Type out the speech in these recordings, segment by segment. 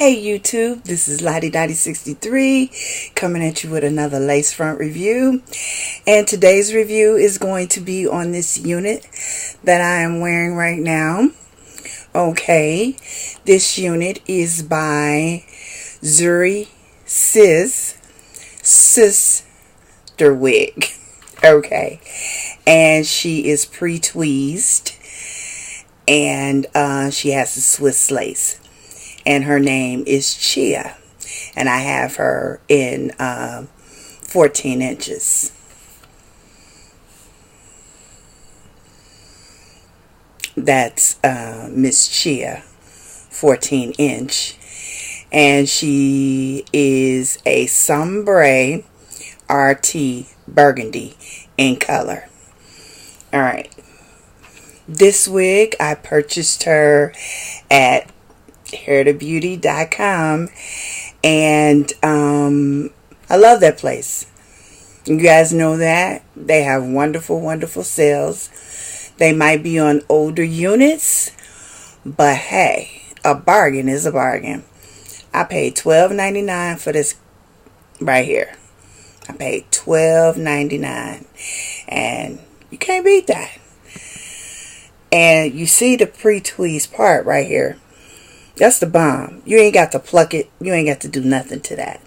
Hey YouTube, this is Lottie Dottie 63 coming at you with another lace front review. And today's review is going to be on this unit that I am wearing right now. Okay, this unit is by SisterWig. Okay, and she is pre-tweezed and she has a Swiss lace. And her name is CHIA. And I have her in 14 inches. That's Miss CHIA, 14 inch. And she is a Sombre RT Burgundy in color. Alright. This wig, I purchased her at hairtobeauty.com, and I love that place. You guys know that they have wonderful sales. They might be on older units, but hey, a bargain is a bargain. I paid $12.99 for this right here. I paid $12.99, and you can't beat that. And you see the pre-tweezed part right here. That's the bomb. You ain't got to pluck it. You ain't got to do nothing to that.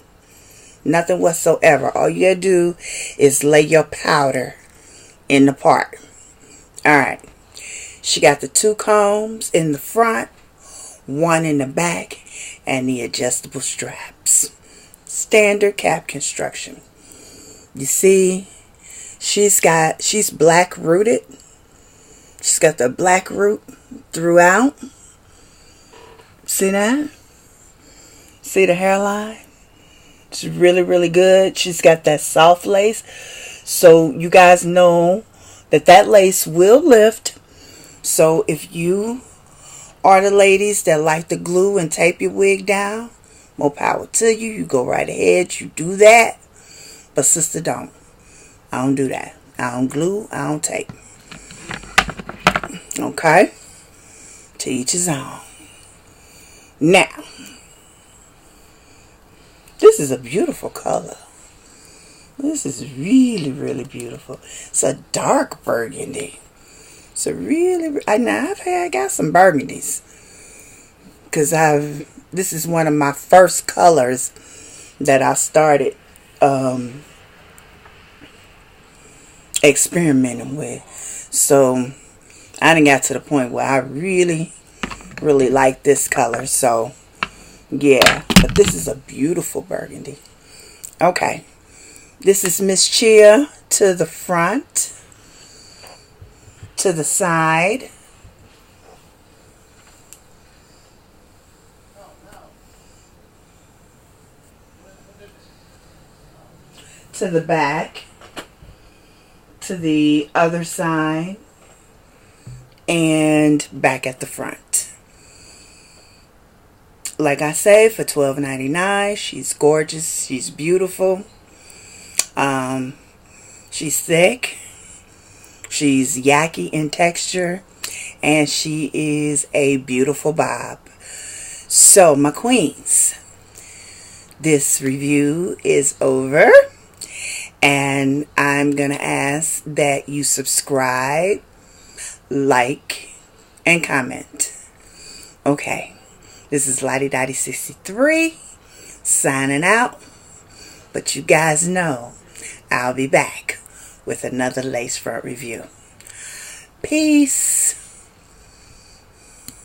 Nothing whatsoever. All you gotta do is lay your powder in the part. Alright. She got the 2 combs in the front, 1 in the back, and the adjustable straps. Standard cap construction. You see, she's black rooted. She's got the black root throughout. See that? See the hairline? It's really good. She's got that soft lace. So you guys know that lace will lift. So if you are the ladies that like to glue and tape your wig down, more power to you. You go right ahead. You do that. But sister, don't. I don't do that. I don't glue. I don't tape. Okay? To each his own. Now, this is a beautiful color. This is really beautiful. It's a dark burgundy. It's a I got some burgundies. Because this is one of my first colors that I started experimenting with. So, I done got to the point where I really like this color. So yeah, but this is a beautiful burgundy. Okay, this is Miss CHIA to the front, to the side, to the back, to the other side, and back at the front. Like I say, for $12.99, she's gorgeous. She's beautiful. She's thick. She's yaki in texture. And she is a beautiful bob. So, my queens, this review is over. And I'm going to ask that you subscribe, like, and comment. Okay. This is Lottie Dottie 63 signing out. But you guys know I'll be back with another lace front review. Peace.